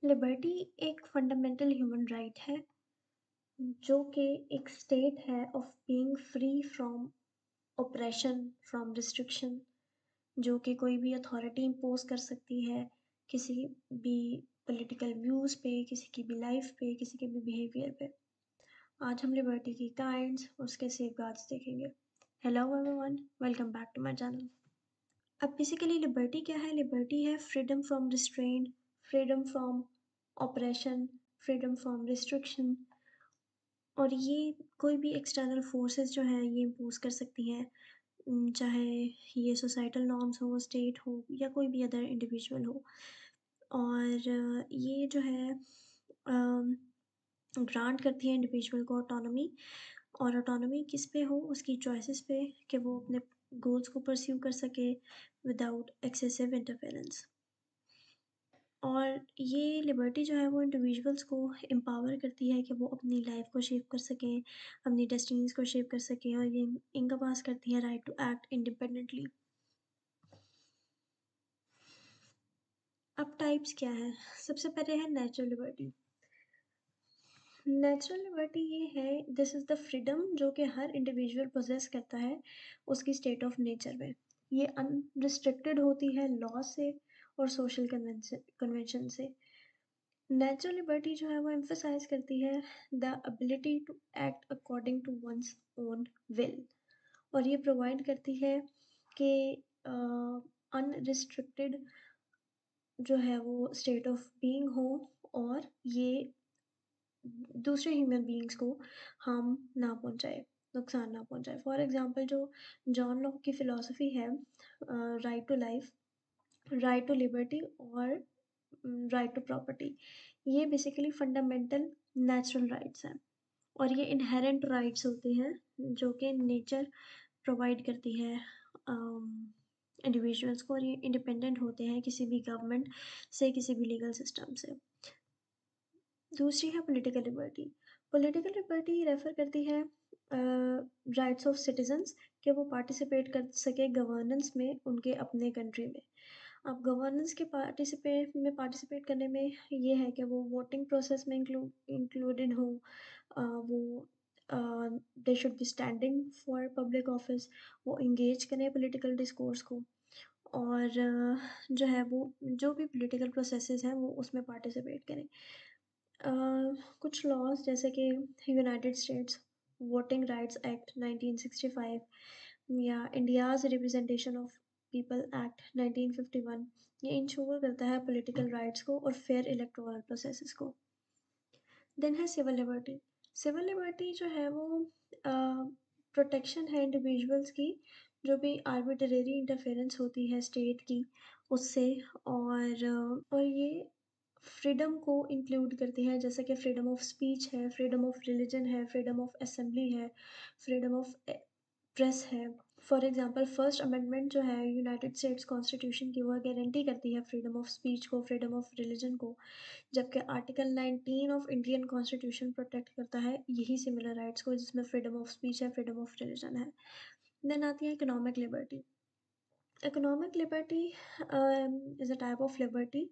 Liberty एक fundamental human right है जो कि एक स्टेट है of being free from operation from restriction जो कि कोई भी अथॉरिटी इम्पोज कर सकती है किसी भी पॉलिटिकल व्यूज़ पे, किसी की भी लाइफ पे, किसी के भी बिहेवियर पे। आज हम लिबर्टी की काइंड्स और उसके सेफगार्ड्स देखेंगे। Hello everyone, welcome back to my channel. अब बेसिकली लिबर्टी क्या है? लिबर्टी है freedom from restraint, freedom from operation, freedom from restriction. और ये कोई भी एक्सटर्नल फोर्सेस जो हैं ये इम्पोज कर सकती हैं, चाहे ये सोसाइटल नॉर्म्स हो, स्टेट हो या कोई भी अदर इंडिविजुअल हो। और ये जो है ग्रांट करती है इंडिविजुअल को ऑटोनॉमी। और ऑटोनॉमी किस पे हो? उसकी चॉइसेस पे, कि वो अपने गोल्स को परस्यू कर सके विदाउट एक्सेसिव इंटरफेरेंस। और ये लिबर्टी जो है वो इंडिविजुअल्स को एम्पावर करती है कि वो अपनी लाइफ को शेप कर सकें, अपनी डेस्टिनीज को शेप कर सकें, और ये इनका पास करती है राइट टू एक्ट इंडिपेंडेंटली। अब टाइप्स क्या है? सबसे पहले है नेचुरल लिबर्टी। नेचुरल लिबर्टी ये है, दिस इज़ द फ्रीडम जो कि हर इंडिविजुअल पोजेस करता है उसकी स्टेट ऑफ नेचर में। ये अनरिस्ट्रिक्टेड होती है लॉ से और सोशल कन्वेंशन से। नेचुरल लिबर्टी जो है वो एम्फसाइज करती है the ability to act according to one's own will. और ये प्रोवाइड करती है कि अनरिस्ट्रिक्टेड जो है वो स्टेट ऑफ बीइंग हो, और ये दूसरे ह्यूमन बीइंग्स को हार्म ना पहुंचाए, नुकसान ना पहुंचाए। फॉर एग्जांपल जो जॉन लॉक की फ़िलॉसफ़ी है, right to life, right to liberty और राइट टू प्रॉपर्टी, ये बेसिकली फंडामेंटल नेचुरल राइट्स हैं। और ये इनहेरेंट राइट्स होते हैं जो कि नेचर प्रोवाइड करती है इंडिविजुअल्स को, और ये इंडिपेंडेंट होते हैं किसी भी गवर्नमेंट से, किसी भी लीगल सिस्टम से। दूसरी है political liberty. Political liberty refer करती है राइट्स ऑफ सिटीजन्स, कि वो पार्टिसिपेट कर सके गवर्नेंस में उनके अपने कंट्री में। अब गवर्नेंस के पार्टिसिपेट करने में ये है कि वो वोटिंग प्रोसेस में इंक्लूडेड हो, वो they should be standing for public office, वो इंगेज करें पॉलिटिकल डिस्कोर्स को, और जो है वो जो भी पॉलिटिकल प्रोसेसेस हैं वो उसमें पार्टिसिपेट करें। अ, कुछ लॉज जैसे कि United states voting rights act 1965 या India's representation of people act 1951, ये इंश्योर करता है पॉलिटिकल राइट्स को और फेयर इलेक्टोरल प्रोसेसेस को। देन है सिविल लिबर्टी। सिविल लिबर्टी जो है वो प्रोटेक्शन है इंडिविजुअल्स की जो भी आर्बिट्रेरी इंटरफेरेंस होती है स्टेट की उससे। और ये फ्रीडम को इंक्लूड करती है, जैसे कि फ्रीडम ऑफ स्पीच है, फ्रीडम ऑफ रिलीजन है, फ्रीडम ऑफ असेंबली है, फ्रीडम ऑफ प्रेस है। फॉर एग्जांपल फर्स्ट अमेंडमेंट जो है यूनाइटेड स्टेट्स कॉन्स्टिट्यूशन की, वह गारंटी करती है फ्रीडम ऑफ स्पीच को, फ्रीडम ऑफ रिलीजन को, जबकि article 19 of Indian constitution protect करता है यही सिमिलर राइट्स को, जिसमें फ्रीडम ऑफ स्पीच है, फ्रीडम ऑफ रिलीजन है। देन आती है economic liberty. Economic liberty is a type of liberty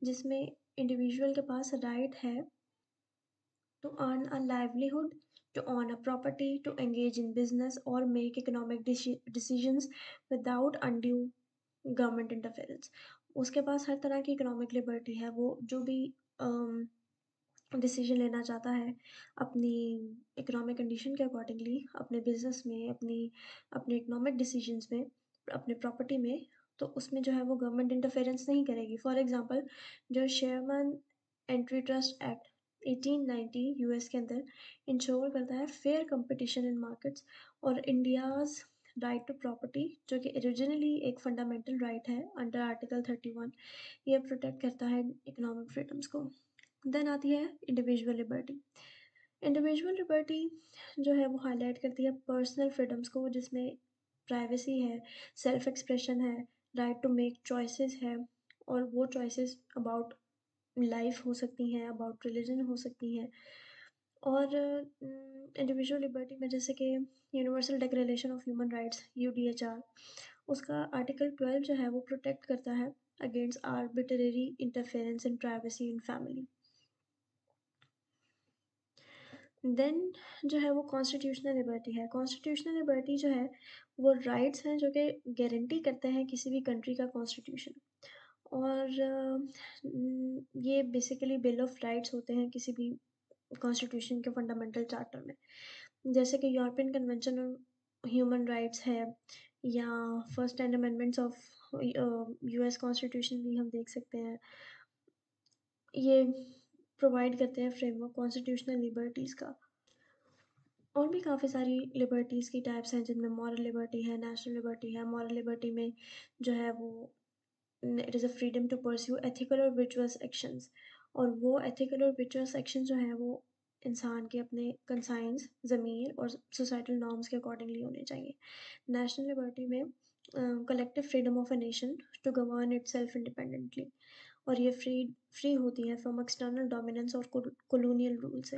जिसमें इंडिविजुअल के पास राइट है to earn a livelihood, to own a property, to engage in business or make economic decisions without undue government interference. उसके पास हर तरह की economic liberty है, वो जो भी डिसीजन लेना चाहता है अपनी इकोनॉमिक कंडीशन के अकॉर्डिंगली, अपने बिजनेस में, अपने इकोनॉमिक डिसीजंस में, अपने प्रॉपर्टी में, तो उसमें जो है वो गवर्नमेंट इंटरफेरेंस नहीं करेगी। फॉर एग्जांपल जो Sherman entry trust act 1890 US के अंदर इंश्योर करता है फेयर कंपटीशन इन मार्केट्स, और इंडियाज़ राइट टू प्रॉपर्टी जो कि ओरिजिनली एक फंडामेंटल राइट है अंडर आर्टिकल 31, ये प्रोटेक्ट करता है इकोनॉमिक फ्रीडम्स को। देन आती है इंडिविजुअल लिबर्टी। इंडिविजुअल लिबर्टी जो है वो हाईलाइट करती है पर्सनल फ्रीडम्स को, जिसमें प्राइवेसी है, सेल्फ एक्सप्रेशन है, राइट टू मेक चॉइसेस है, और वो चॉइसेस अबाउट लाइफ हो सकती हैं, अबाउट रिलीजन हो सकती हैं। और इंडिविजुअल लिबर्टी में जैसे कि universal declaration of human rights UDHR, उसका आर्टिकल 12 जो है वो प्रोटेक्ट करता है against arbitrary interference in privacy and family. Then जो है वो कॉन्स्टिट्यूशनल लिबर्टी है। कॉन्स्टिट्यूशनल लिबर्टी जो है वो राइट्स हैं जो कि गारंटी करते हैं किसी भी कंट्री का कॉन्स्टिट्यूशन। और ये बेसिकली बिल ऑफ राइट्स होते हैं किसी भी कॉन्स्टिट्यूशन के फंडामेंटल चार्टर में। जैसे कि European convention on human rights है, या first 10 amendments of US constitution भी हम देख सकते हैं। ये प्रोवाइड करते हैं फ्रेमवर्क कॉन्स्टिट्यूशनल लिबर्टीज़ का। और भी काफ़ी सारी लिबर्टीज़ की टाइप्स हैं जिनमें मॉरल लिबर्टी है, नेशनल लिबर्टी है। मॉरल लिबर्टी में जो है वो it is a freedom to pursue ethical और वर्चुअस एक्शंस, और वो एथिकल और वर्चुअस एक्शन जो है वो इंसान के अपने कंसाइंस, ज़मीर और सोसाइटल नॉर्म्स के अकॉर्डिंगली होने चाहिए। नेशनल लिबर्टी में collective freedom of a nation to govern itself independently, और ये फ्री होती है फ्रॉम एक्सटर्नल डोमिनेंस और कॉलोनियल रूल से।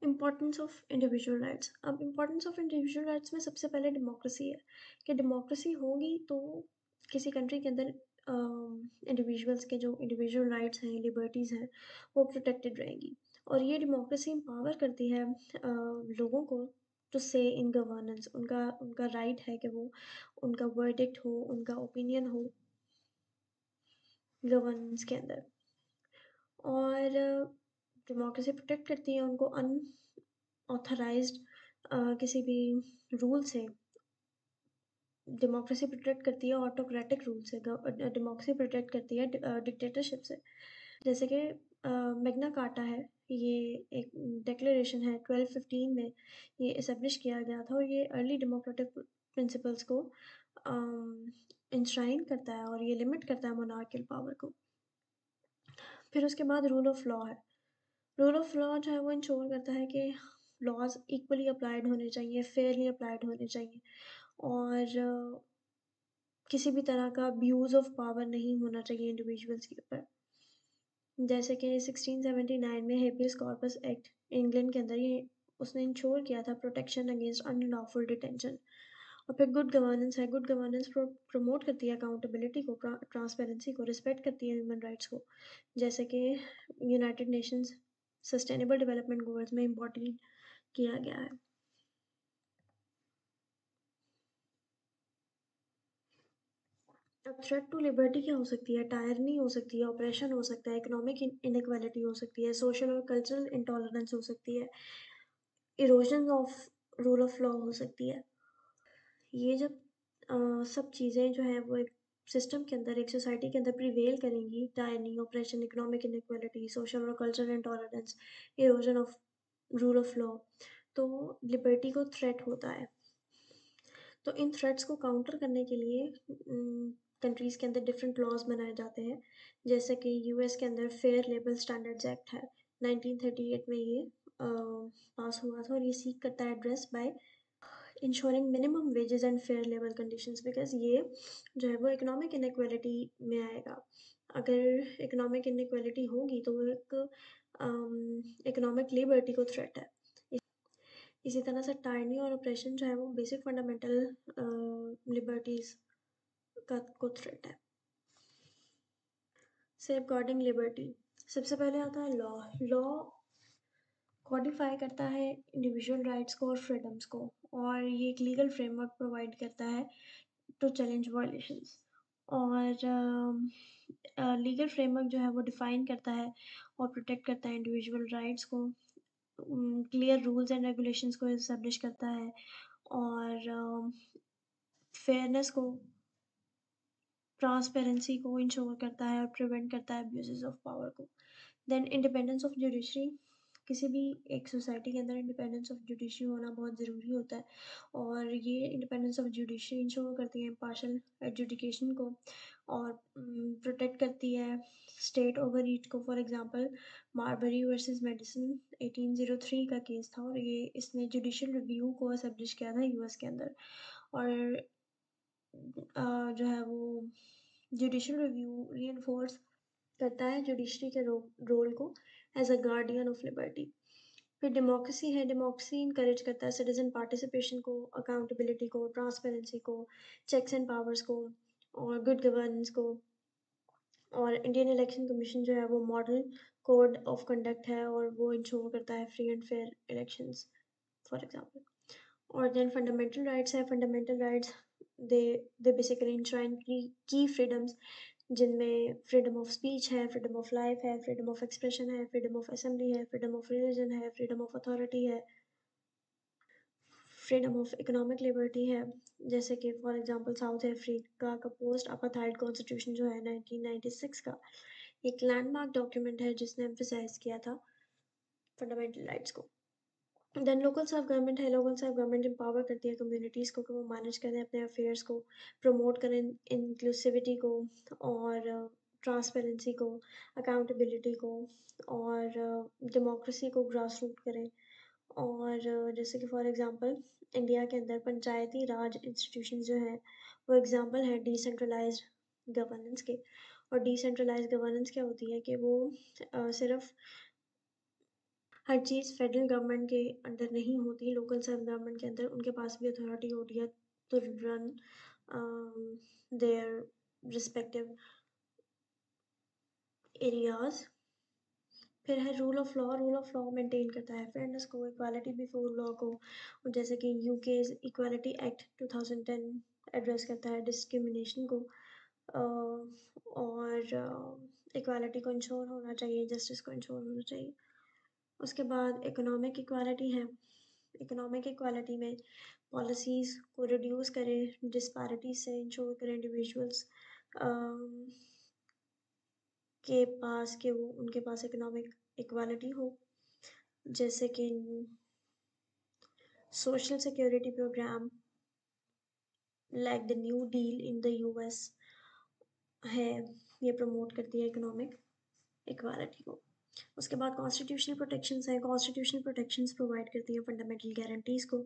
Importance of individual rights. अब इम्पॉर्टेंस ऑफ इंडिविजुअल राइट्स में सबसे पहले डेमोक्रेसी है, कि डेमोक्रेसी होगी तो किसी कंट्री के अंदर इंडिविजुअल्स के जो इंडिविजुअल राइट्स हैं, लिबर्टीज़ हैं, वो प्रोटेक्टेड रहेंगी। और ये डेमोक्रेसी एम्पावर करती है लोगों को टू से इन गवर्नेंस। उनका उनका राइट है कि वो उनका वर्डिक्ट हो, उनका ओपिनियन हो गवर्नेंस के अंदर। और डेमोक्रेसी प्रोटेक्ट करती है उनको अनऑथराइज्ड किसी भी रूल से। डेमोक्रेसी प्रोटेक्ट करती है ऑटोक्रेटिक रूल से, डेमोक्रेसी प्रोटेक्ट करती है डिक्टेटरशिप से। जैसे कि मैग्ना कार्टा है, ये एक डिक्लेरेशन है 1215 में ये इस्टेब्लिश किया गया था, और ये अर्ली डेमोक्रेटिक प्रिंसिपल्स को इंश्राइन करता है और ये लिमिट करता है मोनार्कियल पावर को। फिर उसके बाद रूल ऑफ लॉ है। रूल ऑफ लॉ जो है वो इंश्योर करता है कि लॉज इक्वली अप्लाइड होने चाहिए, फेयरली अप्लाइड होने चाहिए, और किसी भी तरह का अब्यूज़ ऑफ पावर नहीं होना चाहिए इंडिविजुअल्स के ऊपर। जैसे कि 1679 में हेबियस कॉर्पस एक्ट इंग्लैंड के अंदर ये उसने इंश्योर किया था प्रोटेक्शन अगेंस्ट अनलॉफुल डिटेंशन। और फिर गुड गवर्नेंस है। गुड गवर्नेंस प्रमोट करती है अकाउंटेबिलिटी को, ट्रांसपेरेंसी को, रिस्पेक्ट करती है ह्यूमन राइट्स को, जैसे कि United Nations sustainable development goals में इम्पोर्टेंट किया गया है। अब थ्रेट टू लिबर्टी क्या हो सकती है? टायरनी हो सकती है, ऑपरेशन हो सकता है, इकोनॉमिक इनइक्वालिटी हो सकती है, सोशल और कल्चरल इंटॉलरेंस हो सकती है, erosion of rule of law हो सकती है। ये जब सब चीज़ें जो हैं वो एक सिस्टम के अंदर, एक सोसाइटी के अंदर प्रिवेल करेंगी, tyranny, operation, economic inequality, social और cultural intolerance, erosion of rule of law, तो लिबर्टी को थ्रेट होता है। तो इन थ्रेट्स को काउंटर करने के लिए कंट्रीज़ के अंदर डिफरेंट लॉज बनाए जाते हैं। जैसे कि यूएस के अंदर फेयर लेबर स्टैंडर्ड्स एक्ट है, 1938 में ये पास हुआ था, और ये सीक करता है address by ensuring minimum wages and fair labour conditions, because ये जो है वो इकोनॉमिक इनइक्वालिटी में आएगा। अगर इकोनॉमिक इनइक्वालिटी होगी तो वो एक इकोनॉमिक लिबर्टी को थ्रेट है। इसी तरह से टाइरनी और ऑपरेशन जो है वो बेसिक फंडामेंटल लिबर्टीज़ का को थ्रेट है। सेफ गार्डिंग लिबर्टी, सबसे पहले आता है लॉ। लॉ कॉडिफाई करता है इंडिविजुअल राइट्स को और फ्रीडम्स को, और ये एक लीगल फ्रेमवर्क प्रोवाइड करता है टू चैलेंज वायलेशंस। और लीगल फ्रेमवर्क जो है वो डिफ़ाइन करता है और प्रोटेक्ट करता है इंडिविजुअल राइट्स को, क्लियर रूल्स एंड रेगुलेशंस को इस्टेब्लिश करता है, और फेयरनेस को, ट्रांसपेरेंसी को इंश्योर करता है और प्रिवेंट करता है अब्यूजेस ऑफ पावर को। देन इंडिपेंडेंस ऑफ जुडिशरी, किसी भी एक सोसाइटी के अंदर इंडिपेंडेंस ऑफ जुडिशरी होना बहुत ज़रूरी होता है, और ये इंडिपेंडेंस ऑफ जुडिशरी इंश्योर करती है इम्पार्शियल एजुडिकेशन को, और प्रोटेक्ट करती है स्टेट ओवर रीच को। For example Marbury versus medicine 1803 का केस था, और ये इसने जुडिशियल रिव्यू को एस्टेब्लिश किया था यूएस के अंदर। और जो है वो जुडिशियल रिव्यू रीइंफोर्स करता है जुडिशरी के रोल को as a guardian of liberty. फिर डेमोक्रेसी है। डेमोक्रेसी इनकरेज करता है सिटीजन पार्टिसिपेशन को, अकाउंटेबिलिटी को, ट्रांसपेरेंसी को, चेक्स एंड पावर्स को, और गुड गवर्नेंस को। और इंडियन इलेक्शन कमीशन जो है वो मॉडल कोड ऑफ कंडक्ट है और वो इंश्योर करता है free and fair elections for example. और देन फंडामेंटल राइट्स है। Fundamental rights they they basically इंश्राइन की फ्रीडम्स, जिनमें फ्रीडम ऑफ स्पीच है, फ्रीडम ऑफ लाइफ है, फ्रीडम ऑफ एक्सप्रेशन है, फ्रीडम ऑफ असेंबली है, फ्रीडम ऑफ रिलीजन है, फ्रीडम ऑफ अथॉरिटी है, फ्रीडम ऑफ इकोनॉमिक लिबर्टी है। जैसे कि फॉर एग्जांपल साउथ अफ्रीका का पोस्ट अपार्थाइड कॉन्स्टिट्यूशन जो है 1996 का एक लैंडमार्क डॉक्यूमेंट है जिसने एम्फसाइज किया था फंडामेंटल राइट्स को। देन लोकल सेल्फ गवर्नमेंट है। लोकल सेल्फ गवर्नमेंट एम्पावर करती है कम्युनिटीज़ को कि वो मैनेज करें अपने अफेयर्स को, प्रमोट करें इंक्लूसिविटी को और ट्रांसपेरेंसी को, अकाउंटेबिलिटी को और डेमोक्रेसी को ग्रास रूट करें। और जैसे कि फॉर एग्जांपल इंडिया के अंदर पंचायती राज इंस्टीट्यूशन जो है वो एग्जांपल है डिसेंट्रलाइज्ड गवर्नेंस के। और डिसेंट्रलाइज्ड गवर्नेंस क्या होती है कि वो सिर्फ हर चीज़ फेडरल गवर्नमेंट के अंडर नहीं होती, लोकल सेल्फ गवर्नमेंट के अंदर उनके पास भी अथॉरिटी होती है to run their respective areas. फिर है rule of law. Rule of law maintain करता है फेयरनेस को, इक्वालिटी बिफोर लॉ को। और जैसे कि यूके इक्वालिटी एक्ट 2010 एड्रेस करता है डिस्क्रिमिनेशन को। और इक्वालिटी को इंश्योर होना चाहिए, जस्टिस को इंश्योर होना चाहिए। उसके बाद इकोनॉमिक इक्वालिटी है। इकोनॉमिक इक्वालिटी में पॉलिसीज़ को रिड्यूस करें, डिस्पैरिटी से इंश्योर करें इंडिविजुअल्स के पास कि वो उनके पास इकोनॉमिक इक्वालिटी हो। जैसे कि social security programme like the new deal in the US है, ये प्रमोट करती है इकोनॉमिक इक्वालिटी को। उसके बाद कॉन्स्टिट्यूशनल प्रोटेक्शंस हैं। कॉन्स्टिट्यूशनल प्रोटेक्शंस प्रोवाइड करती हैं फंडामेंटल गारंटीज़ को।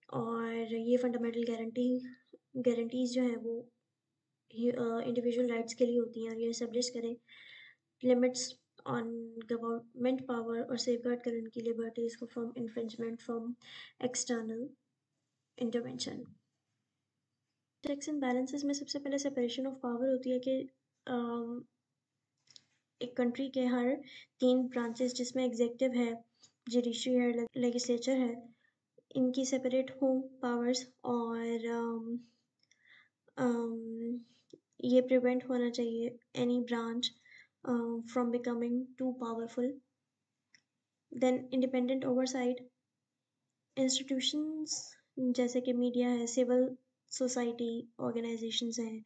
और ये फंडामेंटल गारंटीज़ जो हैं वो इंडिविजुअल राइट्स के लिए होती हैं और ये एस्टेब्लिश करें लिमिट्स ऑन गवर्नमेंट पावर और सेफगार्ड करें उनकी लिबर्टीज़ को from infringement from external intervention. Checks and balances में सबसे पहले सेपरेशन ऑफ पावर होती है कि एक कंट्री के हर 3 ब्रांचेस जिसमें एग्जीक्यूटिव है, जुडिशरी है, लेजिस्लेचर है, इनकी सेपरेट हों पावर्स। और ये प्रिवेंट होना चाहिए any branch from becoming too powerful. Then independent oversight institutions जैसे कि मीडिया है, सिविल सोसाइटी ऑर्गेनाइजेशंस हैं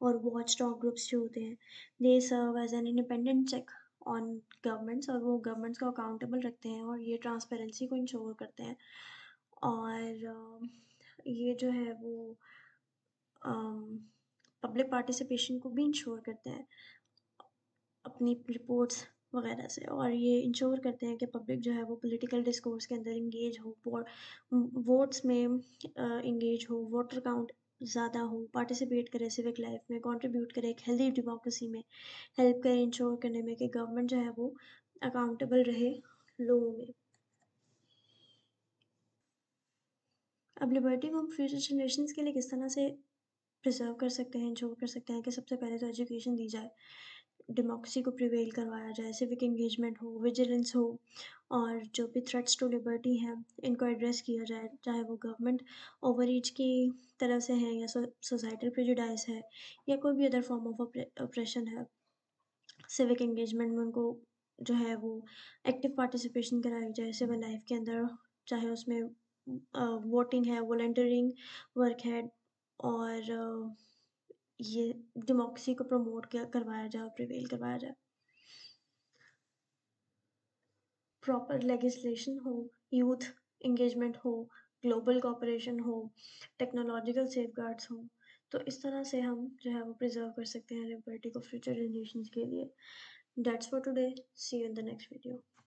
और वॉच डॉग ग्रुप्स जो होते हैं, they serve as an independent check on governments और वो गवर्नमेंट्स को अकाउंटेबल रखते हैं और ये ट्रांसपेरेंसी को इंश्योर करते हैं। और ये जो है वो पब्लिक पार्टिसिपेशन को भी इंश्योर करते हैं अपनी रिपोर्ट्स वगैरह से। और ये इंश्योर करते हैं कि पब्लिक जो है वो पॉलिटिकल डिस्कोर्स के अंदर इंगेज हो, वोट्स में इंगेज हो, वोटर काउंट ज़्यादा हो, पार्टिसिपेट करे सिविक लाइफ में, कंट्रीब्यूट करे एक हेल्दी डेमोक्रेसी में, हेल्प करे इंश्योर करने में कि गवर्नमेंट जो है वो अकाउंटेबल रहे लोगों में। अब लिबर्टी को हम फ्यूचर जनरेशंस के लिए किस तरह से प्रिजर्व कर सकते हैं, इंश्योर कर सकते हैं कि सबसे पहले तो एजुकेशन दी जाए, डेमोक्रेसी को प्रिवेल करवाया जाए, सिविक एंगेजमेंट हो, विजिलेंस हो और जो भी थ्रेट्स टू लिबर्टी हैं इनको एड्रेस किया जाए, चाहे वो गवर्नमेंट ओवररीच की तरफ से है या सोसाइटल प्रेजुडाइज है या कोई भी अदर फॉर्म ऑफ ऑपरेशन है। सिविक एंगेजमेंट में उनको जो है वो एक्टिव पार्टिसिपेशन कराई जाए सिविल लाइफ के अंदर, चाहे उसमें वोटिंग है, वॉलंटियरिंग वर्क है और ये डेमोक्रेसी को प्रमोट करवाया जाए, प्रिवेल करवाया जाए। प्रॉपर लेजिस्लेशन हो, यूथ एंगेजमेंट हो, ग्लोबल कोऑपरेशन हो, टेक्नोलॉजिकल सेफगार्ड्स हो, तो इस तरह से हम जो है वो प्रिजर्व कर सकते हैं लिबर्टी को फ्यूचर जनरेशंस के लिए। That's for today, see you in the next video.